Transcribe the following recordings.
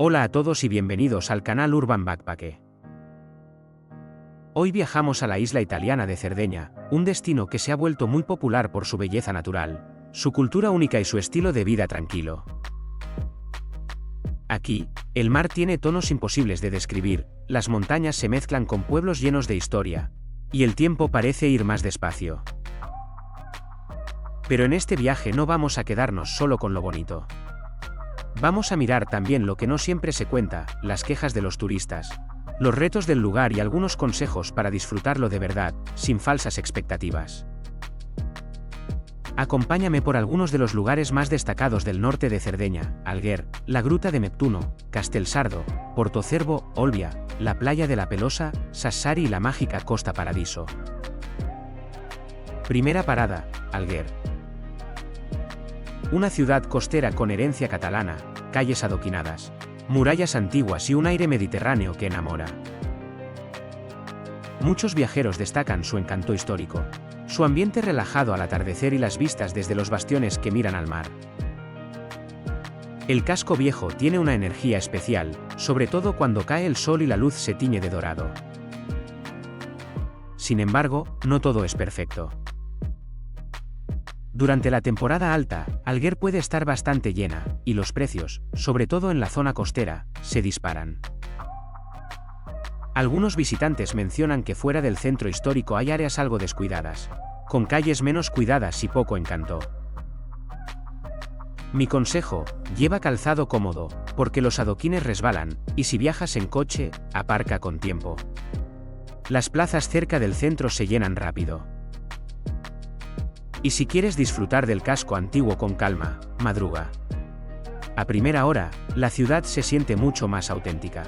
Hola a todos y bienvenidos al canal Urban Backpacker. Hoy viajamos a la isla italiana de Cerdeña, un destino que se ha vuelto muy popular por su belleza natural, su cultura única y su estilo de vida tranquilo. Aquí, el mar tiene tonos imposibles de describir, las montañas se mezclan con pueblos llenos de historia, y el tiempo parece ir más despacio. Pero en este viaje no vamos a quedarnos solo con lo bonito. Vamos a mirar también lo que no siempre se cuenta, las quejas de los turistas, los retos del lugar y algunos consejos para disfrutarlo de verdad, sin falsas expectativas. Acompáñame por algunos de los lugares más destacados del norte de Cerdeña: Alguer, la Gruta de Neptuno, Castelsardo, Portocervo, Olbia, la Playa de la Pelosa, Sassari y la mágica Costa Paradiso. Primera parada, Alguer. Una ciudad costera con herencia catalana, calles adoquinadas, murallas antiguas y un aire mediterráneo que enamora. Muchos viajeros destacan su encanto histórico, su ambiente relajado al atardecer y las vistas desde los bastiones que miran al mar. El casco viejo tiene una energía especial, sobre todo cuando cae el sol y la luz se tiñe de dorado. Sin embargo, no todo es perfecto. Durante la temporada alta, Alguer puede estar bastante llena, y los precios, sobre todo en la zona costera, se disparan. Algunos visitantes mencionan que fuera del centro histórico hay áreas algo descuidadas, con calles menos cuidadas y poco encanto. Mi consejo: lleva calzado cómodo, porque los adoquines resbalan, y si viajas en coche, aparca con tiempo. Las plazas cerca del centro se llenan rápido. Y si quieres disfrutar del casco antiguo con calma, madruga. A primera hora, la ciudad se siente mucho más auténtica.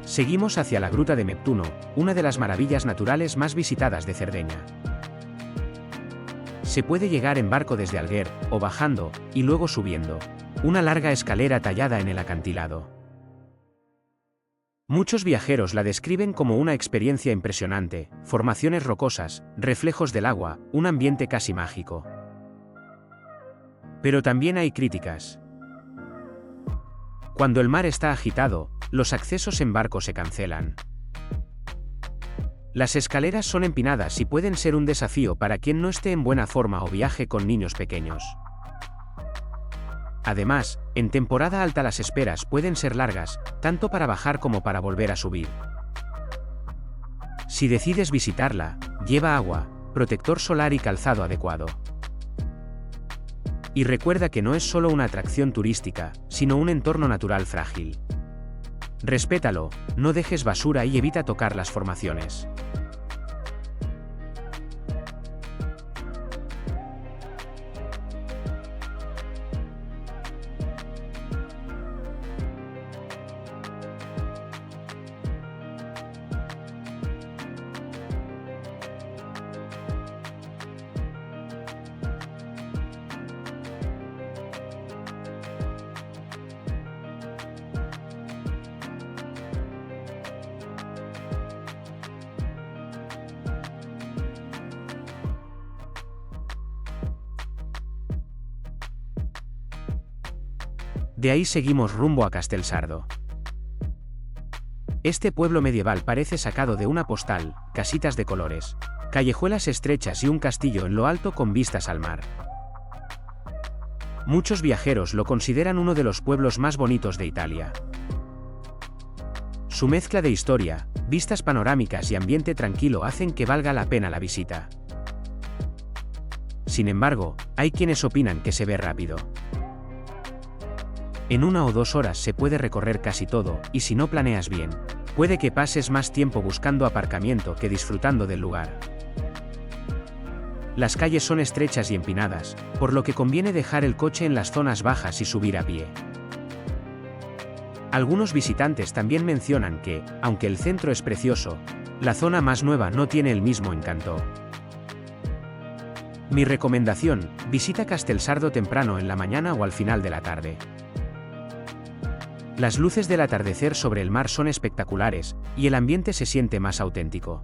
Seguimos hacia la Gruta de Neptuno, una de las maravillas naturales más visitadas de Cerdeña. Se puede llegar en barco desde Alguer, o bajando, y luego subiendo, una larga escalera tallada en el acantilado. Muchos viajeros la describen como una experiencia impresionante: formaciones rocosas, reflejos del agua, un ambiente casi mágico. Pero también hay críticas. Cuando el mar está agitado, los accesos en barco se cancelan. Las escaleras son empinadas y pueden ser un desafío para quien no esté en buena forma o viaje con niños pequeños. Además, en temporada alta las esperas pueden ser largas, tanto para bajar como para volver a subir. Si decides visitarla, lleva agua, protector solar y calzado adecuado. Y recuerda que no es solo una atracción turística, sino un entorno natural frágil. Respétalo, no dejes basura y evita tocar las formaciones. De ahí seguimos rumbo a Castelsardo. Este pueblo medieval parece sacado de una postal: casitas de colores, callejuelas estrechas y un castillo en lo alto con vistas al mar. Muchos viajeros lo consideran uno de los pueblos más bonitos de Italia. Su mezcla de historia, vistas panorámicas y ambiente tranquilo hacen que valga la pena la visita. Sin embargo, hay quienes opinan que se ve rápido. En 1 o 2 horas se puede recorrer casi todo, y si no planeas bien, puede que pases más tiempo buscando aparcamiento que disfrutando del lugar. Las calles son estrechas y empinadas, por lo que conviene dejar el coche en las zonas bajas y subir a pie. Algunos visitantes también mencionan que, aunque el centro es precioso, la zona más nueva no tiene el mismo encanto. Mi recomendación: visita Castelsardo temprano en la mañana o al final de la tarde. Las luces del atardecer sobre el mar son espectaculares, y el ambiente se siente más auténtico.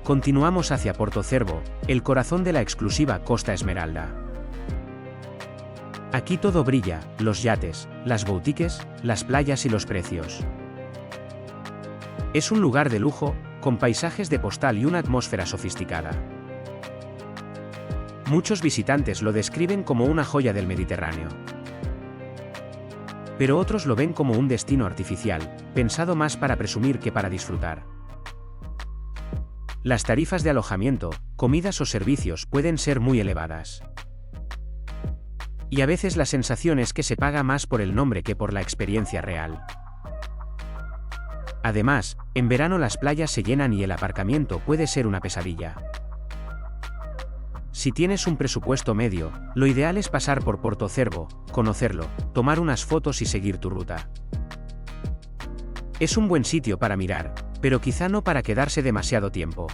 Continuamos hacia Portocervo, el corazón de la exclusiva Costa Esmeralda. Aquí todo brilla: los yates, las boutiques, las playas y los precios. Es un lugar de lujo, con paisajes de postal y una atmósfera sofisticada. Muchos visitantes lo describen como una joya del Mediterráneo. Pero otros lo ven como un destino artificial, pensado más para presumir que para disfrutar. Las tarifas de alojamiento, comidas o servicios pueden ser muy elevadas. Y a veces la sensación es que se paga más por el nombre que por la experiencia real. Además, en verano las playas se llenan y el aparcamiento puede ser una pesadilla. Si tienes un presupuesto medio, lo ideal es pasar por Portocervo, conocerlo, tomar unas fotos y seguir tu ruta. Es un buen sitio para mirar, pero quizá no para quedarse demasiado tiempo.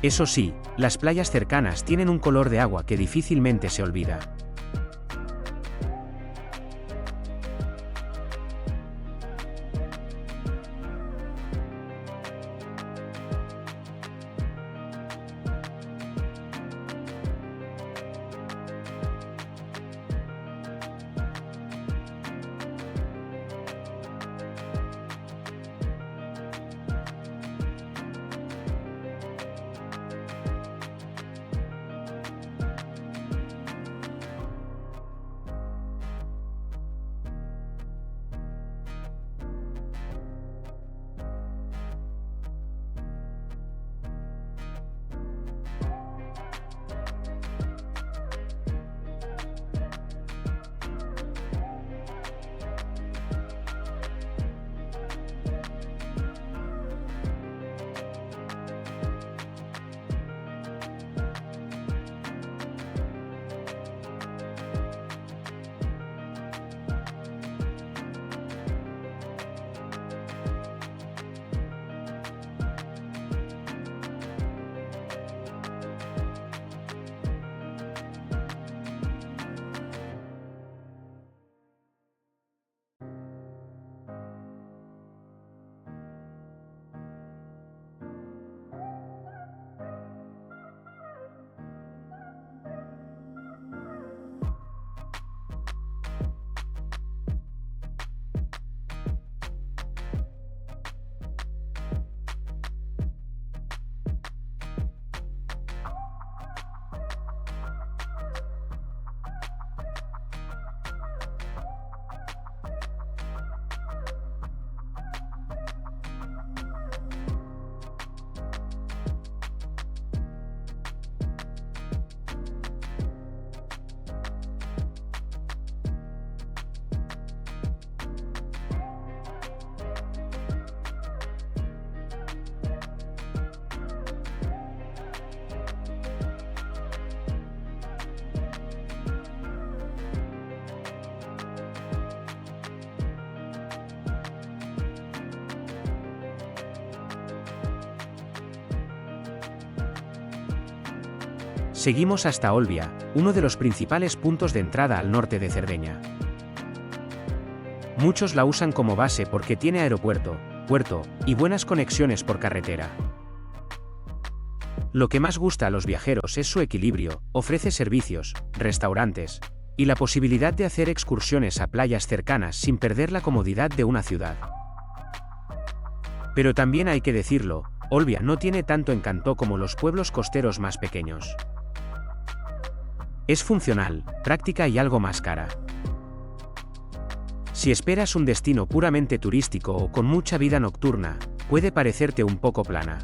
Eso sí, las playas cercanas tienen un color de agua que difícilmente se olvida. Seguimos hasta Olbia, uno de los principales puntos de entrada al norte de Cerdeña. Muchos la usan como base porque tiene aeropuerto, puerto y buenas conexiones por carretera. Lo que más gusta a los viajeros es su equilibrio, ofrece servicios, restaurantes y la posibilidad de hacer excursiones a playas cercanas sin perder la comodidad de una ciudad. Pero también hay que decirlo, Olbia no tiene tanto encanto como los pueblos costeros más pequeños. Es funcional, práctica y algo más cara. Si esperas un destino puramente turístico o con mucha vida nocturna, puede parecerte un poco plana.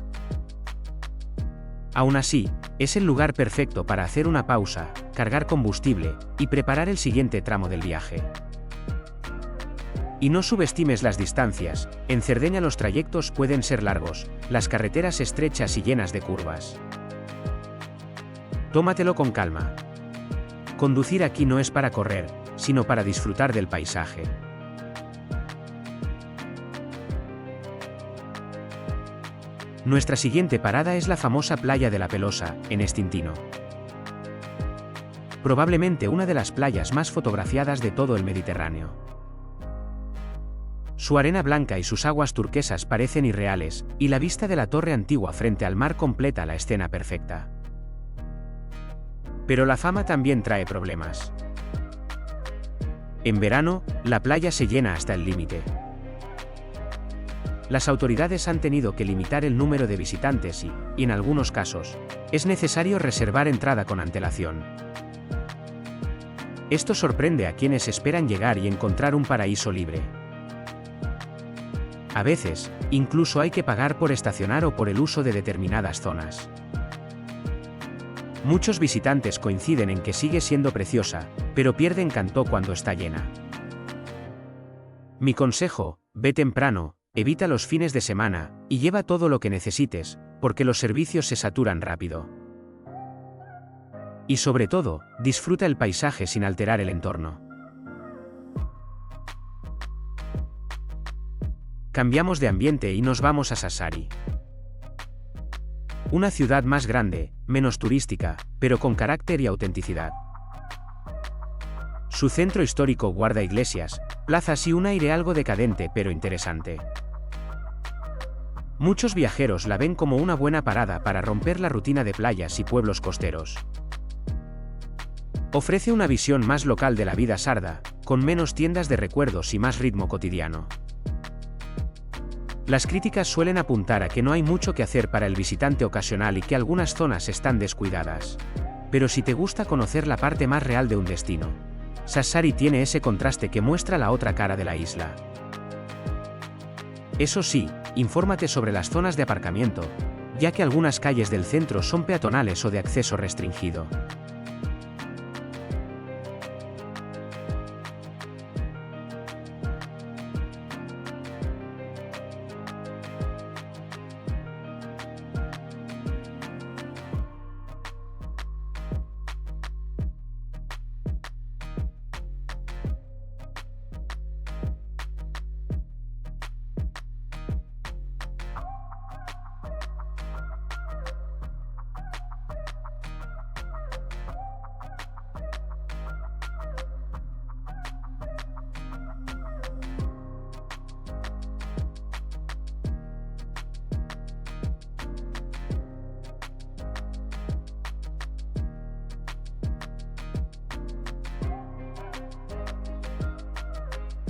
Aún así, es el lugar perfecto para hacer una pausa, cargar combustible y preparar el siguiente tramo del viaje. Y no subestimes las distancias, en Cerdeña los trayectos pueden ser largos, las carreteras estrechas y llenas de curvas. Tómatelo con calma. Conducir aquí no es para correr, sino para disfrutar del paisaje. Nuestra siguiente parada es la famosa playa de La Pelosa, en Estintino. Probablemente una de las playas más fotografiadas de todo el Mediterráneo. Su arena blanca y sus aguas turquesas parecen irreales, y la vista de la torre antigua frente al mar completa la escena perfecta. Pero la fama también trae problemas. En verano, la playa se llena hasta el límite. Las autoridades han tenido que limitar el número de visitantes y, en algunos casos, es necesario reservar entrada con antelación. Esto sorprende a quienes esperan llegar y encontrar un paraíso libre. A veces, incluso hay que pagar por estacionar o por el uso de determinadas zonas. Muchos visitantes coinciden en que sigue siendo preciosa, pero pierde encanto cuando está llena. Mi consejo, ve temprano, evita los fines de semana, y lleva todo lo que necesites, porque los servicios se saturan rápido. Y sobre todo, disfruta el paisaje sin alterar el entorno. Cambiamos de ambiente y nos vamos a Sassari. Una ciudad más grande, menos turística, pero con carácter y autenticidad. Su centro histórico guarda iglesias, plazas y un aire algo decadente pero interesante. Muchos viajeros la ven como una buena parada para romper la rutina de playas y pueblos costeros. Ofrece una visión más local de la vida sarda, con menos tiendas de recuerdos y más ritmo cotidiano. Las críticas suelen apuntar a que no hay mucho que hacer para el visitante ocasional y que algunas zonas están descuidadas. Pero si te gusta conocer la parte más real de un destino, Sassari tiene ese contraste que muestra la otra cara de la isla. Eso sí, infórmate sobre las zonas de aparcamiento, ya que algunas calles del centro son peatonales o de acceso restringido.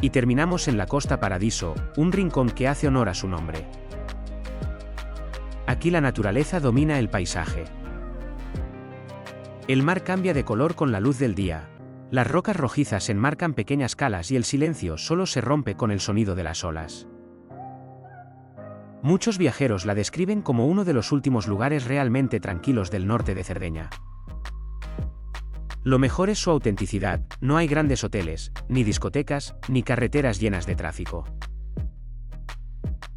Y terminamos en la Costa Paradiso, un rincón que hace honor a su nombre. Aquí la naturaleza domina el paisaje. El mar cambia de color con la luz del día, las rocas rojizas enmarcan pequeñas calas y el silencio solo se rompe con el sonido de las olas. Muchos viajeros la describen como uno de los últimos lugares realmente tranquilos del norte de Cerdeña. Lo mejor es su autenticidad, no hay grandes hoteles, ni discotecas, ni carreteras llenas de tráfico.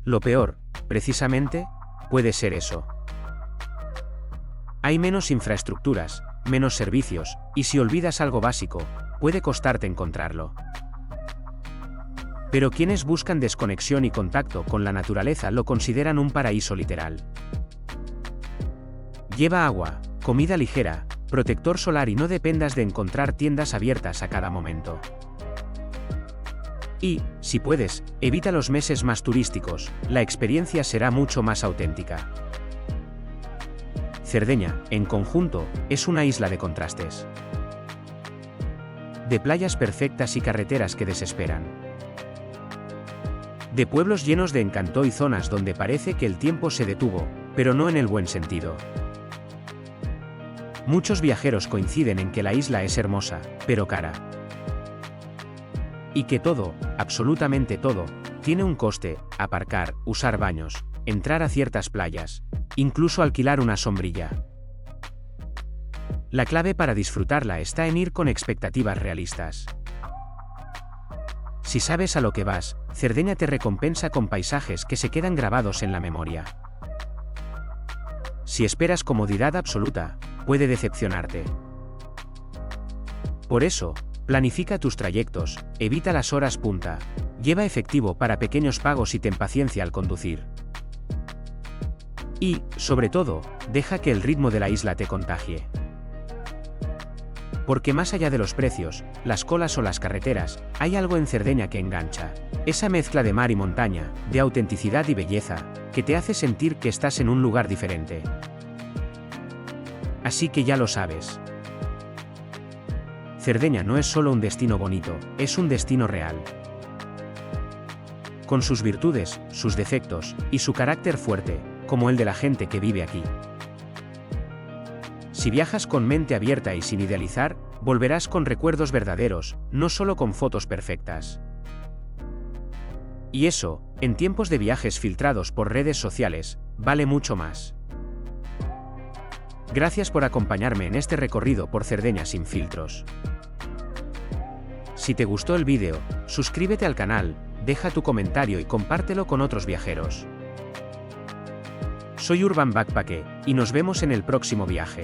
Lo peor, precisamente, puede ser eso. Hay menos infraestructuras, menos servicios, y si olvidas algo básico, puede costarte encontrarlo. Pero quienes buscan desconexión y contacto con la naturaleza lo consideran un paraíso literal. Lleva agua, comida ligera, protector solar y no dependas de encontrar tiendas abiertas a cada momento. Y, si puedes, evita los meses más turísticos, la experiencia será mucho más auténtica. Cerdeña, en conjunto, es una isla de contrastes. De playas perfectas y carreteras que desesperan. De pueblos llenos de encanto y zonas donde parece que el tiempo se detuvo, pero no en el buen sentido. Muchos viajeros coinciden en que la isla es hermosa, pero cara. Y que todo, absolutamente todo, tiene un coste: aparcar, usar baños, entrar a ciertas playas, incluso alquilar una sombrilla. La clave para disfrutarla está en ir con expectativas realistas. Si sabes a lo que vas, Cerdeña te recompensa con paisajes que se quedan grabados en la memoria. Si esperas comodidad absoluta, puede decepcionarte. Por eso, planifica tus trayectos, evita las horas punta, lleva efectivo para pequeños pagos y ten paciencia al conducir. Y, sobre todo, deja que el ritmo de la isla te contagie. Porque más allá de los precios, las colas o las carreteras, hay algo en Cerdeña que engancha. Esa mezcla de mar y montaña, de autenticidad y belleza, que te hace sentir que estás en un lugar diferente. Así que ya lo sabes. Cerdeña no es solo un destino bonito, es un destino real. Con sus virtudes, sus defectos, y su carácter fuerte, como el de la gente que vive aquí. Si viajas con mente abierta y sin idealizar, volverás con recuerdos verdaderos, no solo con fotos perfectas. Y eso, en tiempos de viajes filtrados por redes sociales, vale mucho más. Gracias por acompañarme en este recorrido por Cerdeña sin filtros. Si te gustó el vídeo, suscríbete al canal, deja tu comentario y compártelo con otros viajeros. Soy Urban Backpacker, y nos vemos en el próximo viaje.